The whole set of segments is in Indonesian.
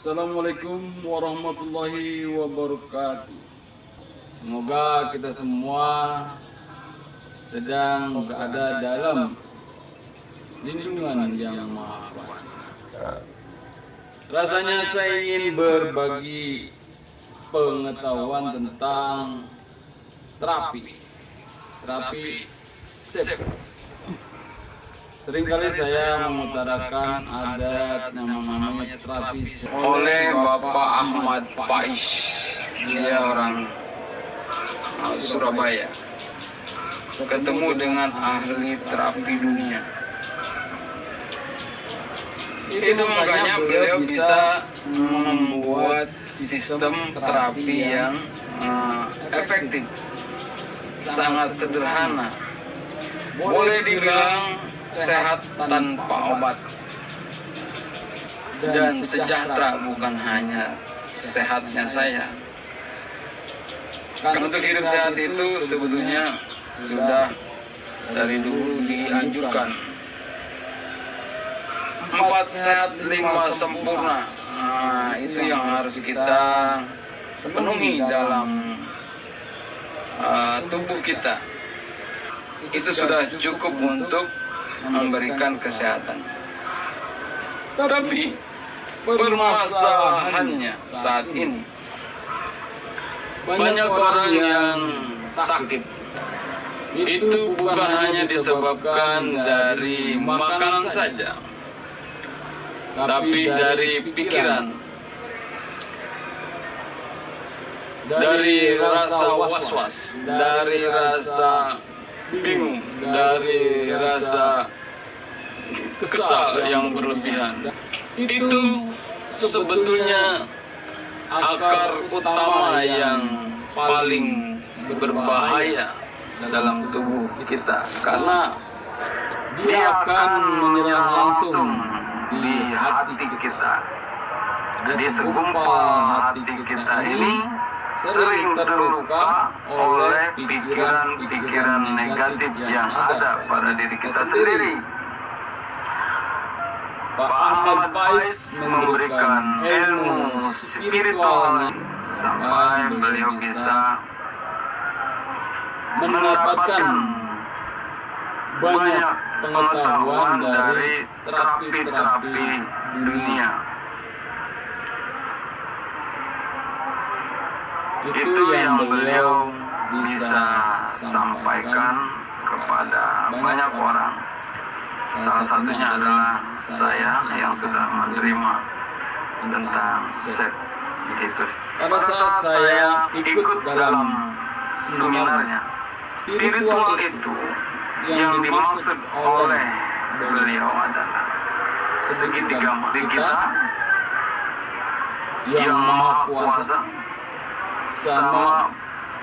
Assalamualaikum warahmatullahi wabarakatuh. Semoga kita semua sedang berada dalam lindungan yang Maha Kuasa. Rasanya saya ingin berbagi pengetahuan tentang terapi SEP. Seringkali saya mengutarakan adat yang namanya terapi SEP oleh Bapak Ahmad Faiz. Dia orang Surabaya. Ketemu dengan ahli terapi dunia. Itu makanya beliau bisa membuat sistem terapi yang efektif, sangat sederhana. Boleh dibilang sehat tanpa obat, dan sejahtera bukan hanya sehatnya saya. Karena untuk hidup sehat itu sebetulnya sudah dari dulu dianjurkan. 4 sehat 5 sempurna. Nah, itu yang harus kita penuhi dalam tubuh kita. Itu sudah cukup untuk memberikan kesehatan. Tapi permasalahannya saat ini banyak orang yang sakit. Itu bukan hanya disebabkan dari makanan saja, tapi dari pikiran, dari rasa was-was, dari rasa bingung, dari rasa kesal yang berlebihan. Itu sebetulnya akar utama yang paling berbahaya dalam tubuh kita, karena dia akan menyerang langsung di hati kita. Di segumpal hati kita ini sering terluka oleh pikiran-pikiran negatif yang ada pada diri kita sendiri. Pak Ahmad Faiz memberikan ilmu spiritual sampai beliau bisa mendapatkan banyak pengetahuan dari terapi-terapi dunia. Itu yang beliau bisa sampaikan kepada banyak orang. Salah satunya adalah saya yang sudah menerima tentang SEP itu. Pada saat saya ikut dalam seminarnya, spiritual itu yang dimaksud oleh beliau adalah segitiga kita yang Maha Kuasa sama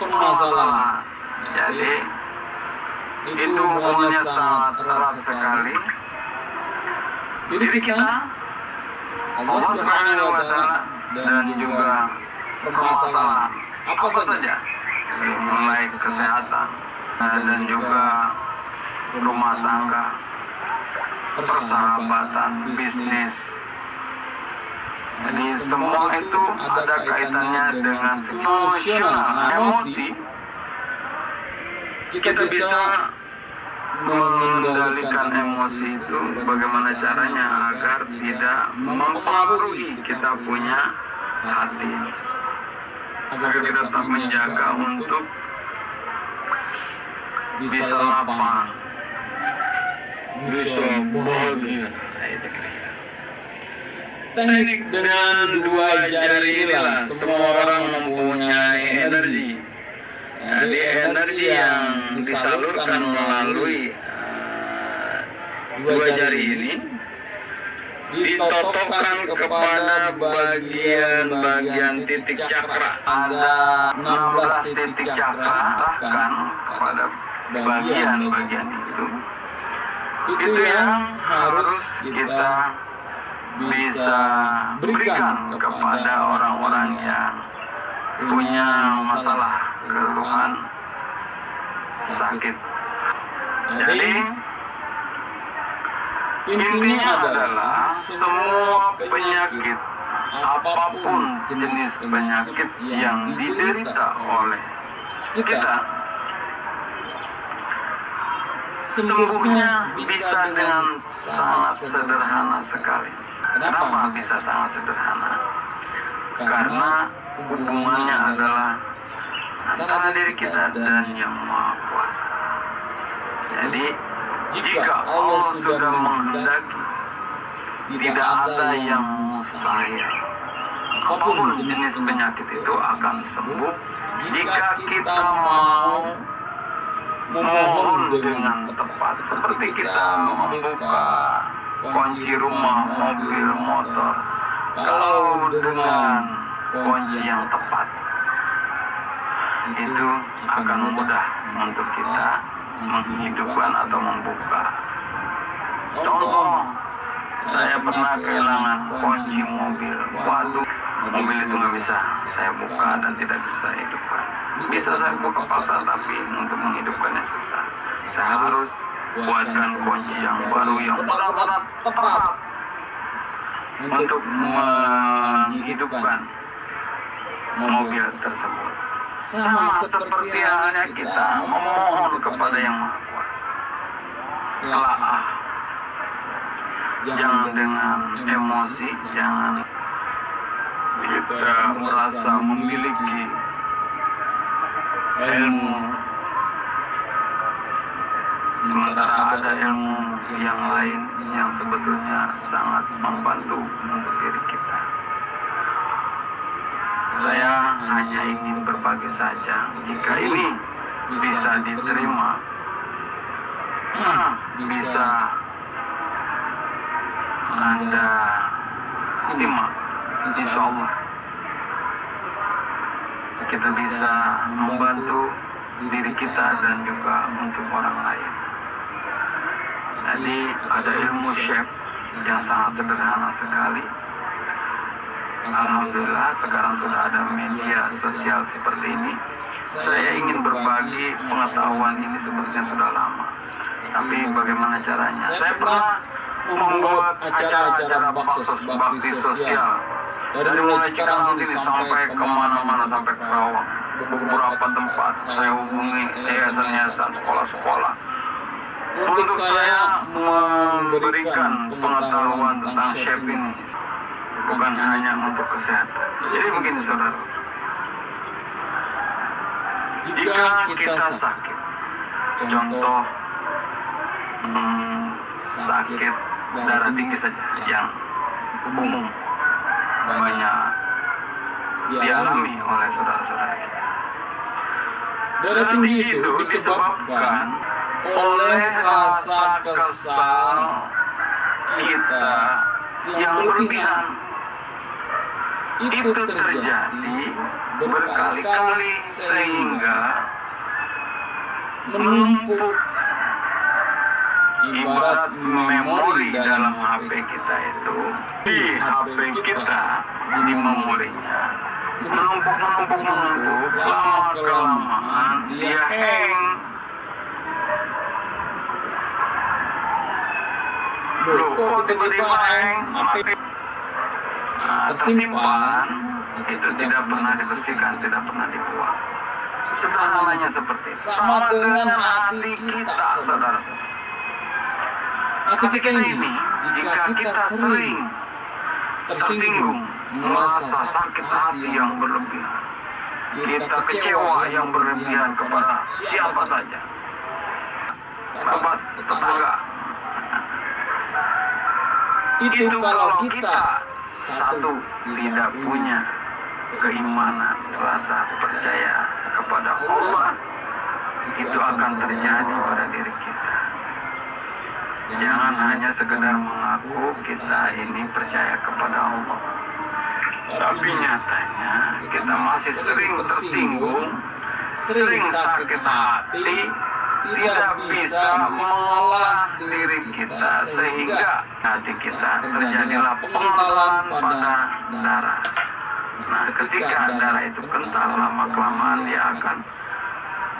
permasalahan. Jadi itu hubungannya sangat erat sekali. Diri kita, Allah Subhanahu wa Ta'ala, dan juga permasalahan apa saja, mulai kesehatan dan juga rumah tangga, persahabatan, bisnis. Jadi semua itu ada kaitannya dengan emosi. Kita bisa mengendalikan emosi itu bagaimana caranya agar tidak mempengaruhi kita punya hati, agar kita tetap menjaga untuk bisa lapang, bisa bahagia. teknik dengan 2 jari inilah semua orang mempunyai energi. Jadi energi yang disalurkan melalui 2 jari ini ditotokkan kepada bagian-bagian titik cakra. Ada 16 titik cakra, bahkan pada bagian-bagian itu yang harus kita bisa berikan kepada orang-orang yang punya masalah, keluhan, sakit. Jadi intinya adalah semua penyakit apapun jenis penyakit yang diderita oleh kita, sembuhnya bisa dengan sangat sederhana sekali. Kenapa bisa sangat sederhana? Karena hubungannya adalah antara diri kita dan Yang Maha Kuasa. Jadi, jika Allah sudah menghendaki, tidak ada yang mustahil. Apapun jenis penyakit itu akan sembuh jika kita mau memohon dengan tepat. Seperti kita membuka kunci rumah, mobil, motor. Kalau dengan kunci yang tepat, itu akan mudah untuk kita menghidupkan atau membuka. Contoh, saya pernah kehilangan kunci mobil. Waduh, mobil itu nggak bisa saya buka dan tidak bisa saya hidupkan. Bisa saya buka paksa, tapi untuk menghidupkannya susah. Saya harus buatkan kunci yang baru yang benar-benar tepat untuk menghidupkan mobil tersebut. Sama seperti halnya kita memohon kepada Yang Maha Kuasa. Telaah, jangan dengan emosi, jangan kita merasa memiliki ilmu, sementara ada ilmu yang lain yang sebetulnya sangat membantu untuk diri kita. Saya hanya ingin berbagi saja. Jika ini bisa diterima, bisa Anda simak, insya Allah kita bisa membantu diri kita dan juga untuk orang lain. Jadi ada ilmu syekh yang sangat sederhana sekali. Alhamdulillah sekarang sudah ada media sosial seperti ini. Saya ingin berbagi pengetahuan ini sebenarnya sudah lama. Tapi bagaimana caranya? Saya pernah membuat acara-acara bakti sosial. Dari mulai Cikarang sini sampai kemana-mana, sampai ke Karawang. Beberapa tempat saya hubungi yayasan-yayasan, sekolah-sekolah. Untuk saya memberikan pengetahuan tentang chef ini. Bukan hanya untuk kesehatan. Jadi begini saudara, jika kita sakit, contoh sakit darah tinggi saja yang umum banyak dialami oleh saudara-saudara kita. Darah tinggi itu disebabkan oleh rasa kesal kita yang berlebihan. Itu terjadi berkali-kali sehingga menumpuk. Ibarat memori dalam HP kita itu, di HP kita, di memorinya menumpuk, lama-kelamaan dia hang. Loh, kok tiba-tiba hang? Tersimpan, itu tidak pernah dibersihkan, tidak pernah dibuang. Sederhananya seperti itu. Sama dengan hati kita, saudara. Hati kita ini, jika kita sering tersinggung, merasa sakit hati yang berlebihan, kita kecewa yang berlebihan kepada siapa saja, kerabat, tetangga, itu kalau kita satu tidak punya keimanan, rasa percaya kepada Allah, itu akan terjadi pada diri kita. Jangan hanya sekedar mengaku kita ini percaya kepada Allah, tapi nyatanya kita masih sering tersinggung, sering sakit hati, tidak bisa mengolah diri kita sehingga hati kita terjadilah pengentalan pada darah. Nah, ketika darah itu kental, lama-kelamaan dia akan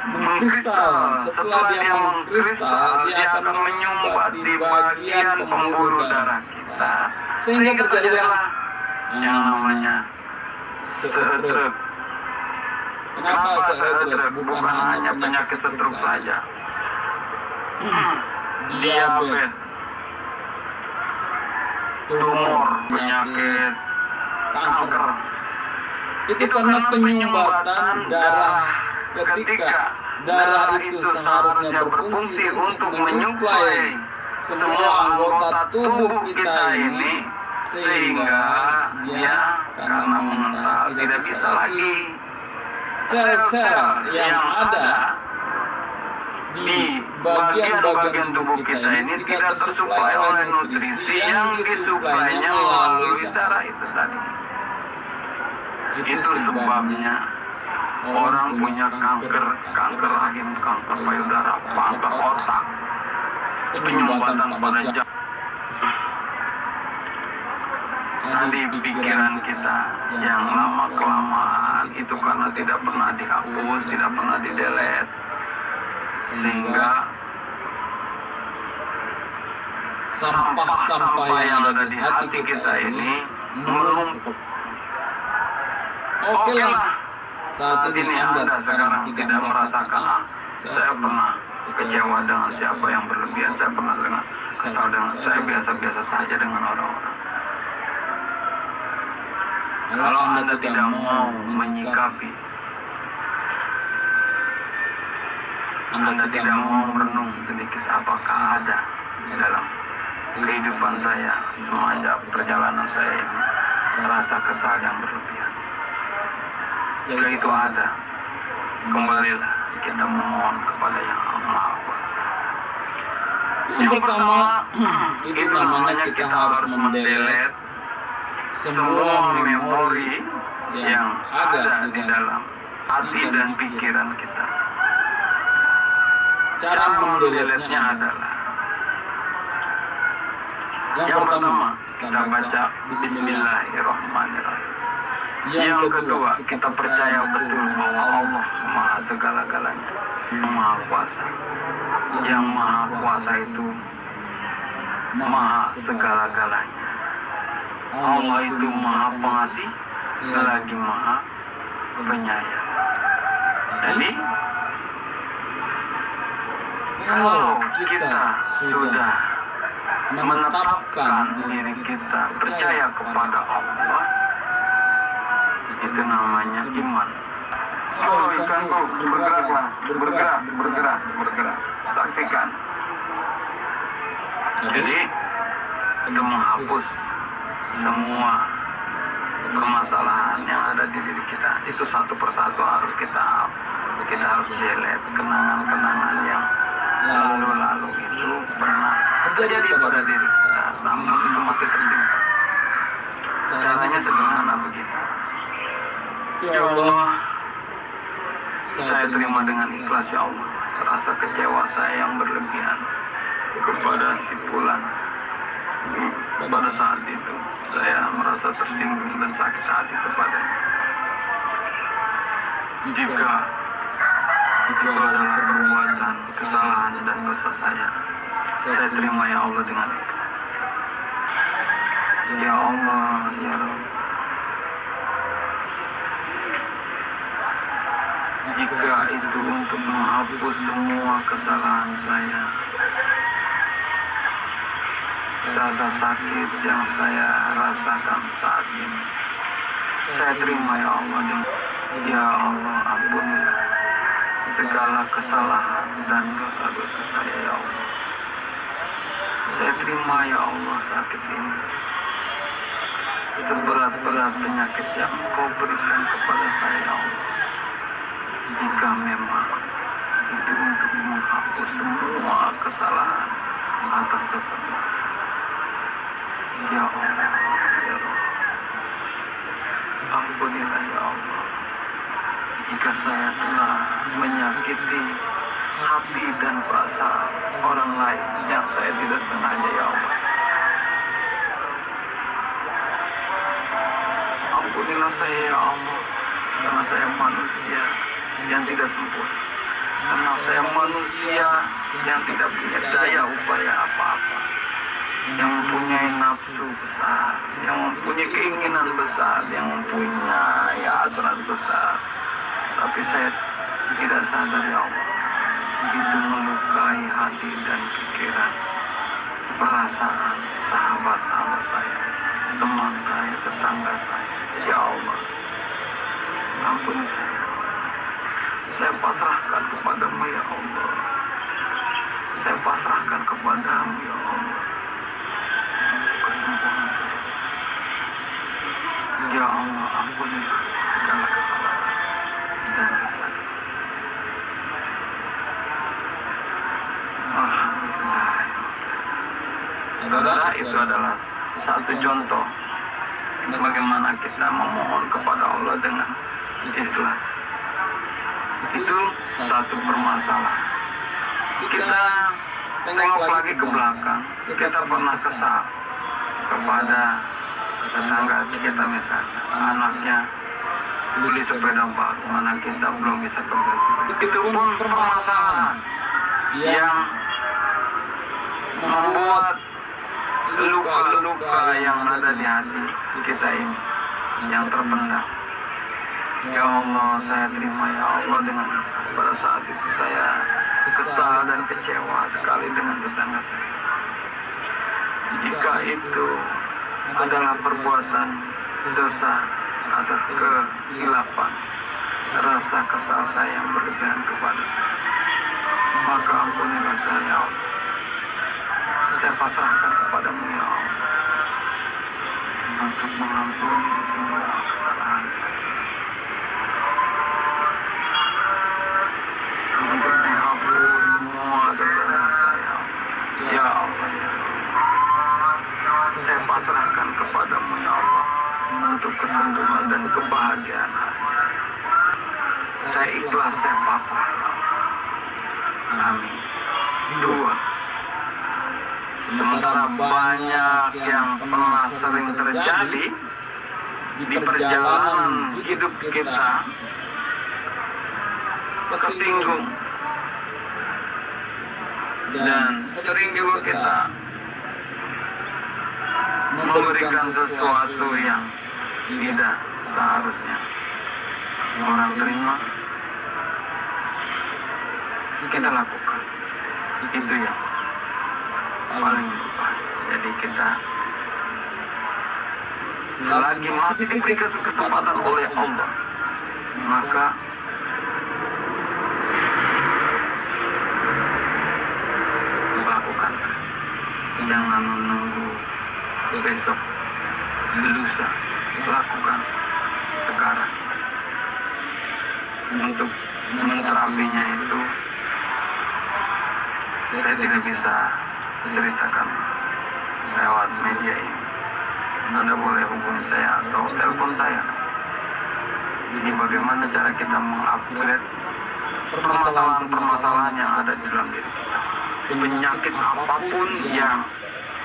mengkristal. Setelah dia mengkristal, dia akan menyumbat di bagian pembuluh darah kita, sehingga terjadilah yang namanya stroke. Kenapa stroke? Bukan hanya penyakit stroke saja. Diabetes, tumor, penyakit kanker. Itu karena penyumbatan darah. Ketika darah itu seharusnya berfungsi untuk menyuplai semua anggota tubuh kita ini, sehingga dia karena mengental tidak bisa lagi sel-sel yang ada di bagian-bagian tubuh kita ini tidak tersuplai oleh nutrisi yang disuplainya melalui darah itu tadi. Itu sebabnya orang punya kanker rahim, kanker payudara, kanker otak, penyumbatan pada jantung. Tadi pikiran kita yang lama kelamaan itu karena tidak pernah dihapus, tidak pernah di-delete, sehingga sampah-sampah yang ada di hati kita ini menumpuk. Oke lah, saat ini Anda sekarang tidak merasakan, saya pernah kecewa dengan siapa yang berlebihan, saya pernah dengan kesal dengan, saya biasa-biasa saja dengan orang-orang. Kalau Anda tidak mau menyikapi, Anda tidak mau merenung sedikit apakah ada di dalam kehidupan saya semenjak perjalanan saya ini rasa kesal yang berlebihan. Jika itu ada, kembalilah kita memohon kepada Yang Maha Kuasa. Yang pertama, itu namanya kita harus mendelete semua memori yang ada di dalam hati dan pikiran kita. Cara mendeletnya adalah yang pertama, kita baca Bismillahirrahmanirrahim. Yang kedua, kita percaya betul bahwa Allah Maha segala-galanya, Maha Kuasa. Yang Maha Kuasa itu Maha segala-galanya. Allah itu Maha Pengasih, lagi Maha Penyayang. Jadi, kalau kita sudah menetapkan diri kita percaya kepada Allah, itu namanya iman. Oh, ikanku, bergeraklah, bergerak. Saksikan. Jadi, itu menghapus semua permasalahan yang ada di diri kita. Itu satu persatu harus kita harus delete kenangan-kenangan yang lalu itu pernah terjadi pada diri kita, namun itu masih tersimpan. Caranya sederhana begini. Ya Allah, saya terima dengan ikhlas ya Allah rasa kecewa saya yang berlebihan kepada si Fulan. Pada saat itu saya merasa tersinggung dan sakit hati kepadanya. Jika itu adalah perbuatan kesalahan dan dosa saya terima ya Allah dengan itu. Ya Allah, ya Rabb, jika itu untuk menghapus semua kesalahan saya, rasa sakit yang saya rasakan saat ini, saya terima ya Allah. Ya Allah, ampunilah segala kesalahan dan dosa-dosa saya ya Allah. Saya terima ya Allah sakit ini, seberat-berat penyakit yang Engkau berikan kepada saya ya Allah. Jika memang itu untuk menghapus semua kesalahan atas dosa-dosa, ya Allah, ya Rabb, ampunilah ya Allah jika saya telah menyakiti hati dan perasaan orang lain yang saya tidak sengaja ya Allah. Ampunilah saya ya Allah, karena saya manusia yang tidak sempurna, karena saya manusia yang tidak punya daya upaya apa-apa. yang mempunyai nafsu besar, yang mempunyai keinginan besar, yang mempunyai hasrat besar. Tapi saya tidak sadar, ya Allah, begitu melukai hati dan pikiran, perasaan sahabat-sahabat saya, teman saya, tetangga saya. Ya Allah, ampuni saya. Saya pasrahkan kepadamu, ya Allah. Saya pasrahkan kepadamu, ya Allah, kesembuhan saya. Ya Allah, ampuni segala kesalahan dan kesalahan. Alhamdulillah. Saudara, itu adalah satu contoh bagaimana kita memohon kepada Allah dengan ikhlas. Itu satu permasalahan. Kita tengok lagi ke belakang, kita pernah kesal kepada tetangga kita misalnya, anaknya beli sepeda baru, anak kita belum bisa kembali. Itu pun permasalahan yang membuat luka-luka yang ada di hati kita ini yang terpendam. Ya Allah, saya terima, ya Allah, dengan pada saat itu saya kesal dan kecewa sekali dengan tetangga saya. Jika itu adalah perbuatan dosa atas kehilapan, rasa kesal saya yang berlebihan kepada saya, maka ampunilah saya, ya Allah. Saya pasrahkan kepadamu, ya Allah, untuk mengampuni semua kesalahan saya, untuk menghapus semua dosa-dosa saya. Ya Allah, ya Allah, saya pasrahkan kepadamu, ya Allah, untuk kesembuhan dan kebahagiaan hati saya. Saya ikhlas, saya pasrah, ya Allah. Amin. Dua, sementara banyak yang pernah sering terjadi di perjalanan hidup kita, kesinggung, dan sering juga kita memberikan sesuatu yang tidak seharusnya orang terima, kita lakukan. Itu yang paling berbahaya. Jadi kita selagi masih diberi kesempatan oleh Allah, maka lakukan. Jangan menunggu besok, lusa. Lakukan sekarang. Untuk menterapinya itu saya tidak bisa ceritakan lewat media ini. Anda boleh hubungi saya atau telepon saya. Ini bagaimana cara kita mengupgrade permasalahan-permasalahan yang ada di dalam diri kita. Penyakit apapun yang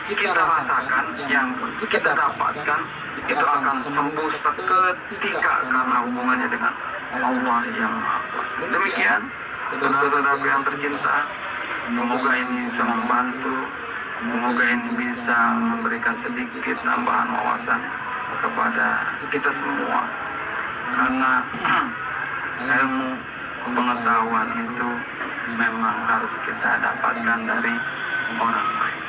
kita rasakan, yang kita dapatkan, itu akan sembuh seketika karena hubungannya dengan Allah yang Maha Kuasa. Demikian, saudara-saudaraku yang tercinta, semoga ini bisa membantu, semoga ini bisa memberikan sedikit tambahan wawasan kepada kita semua. Karena ilmu pengetahuan itu memang harus kita dapatkan dari orang lain.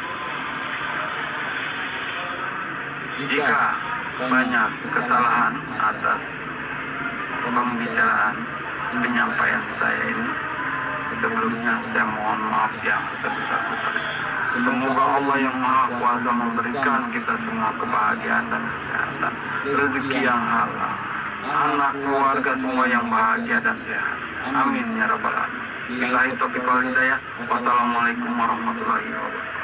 Jika banyak kesalahan atas pembicaraan penyampaian saya ini, sebelumnya saya mohon maaf yang sebesar-besarnya. Semoga Allah yang Maha Kuasa memberikan kita semua kebahagiaan dan kesehatan, rezeki yang halal, anak keluarga semua yang bahagia dan sehat. Amin ya rabbal alamin. Billahi taufiq wal hidayah. Wassalamualaikum warahmatullahi wabarakatuh.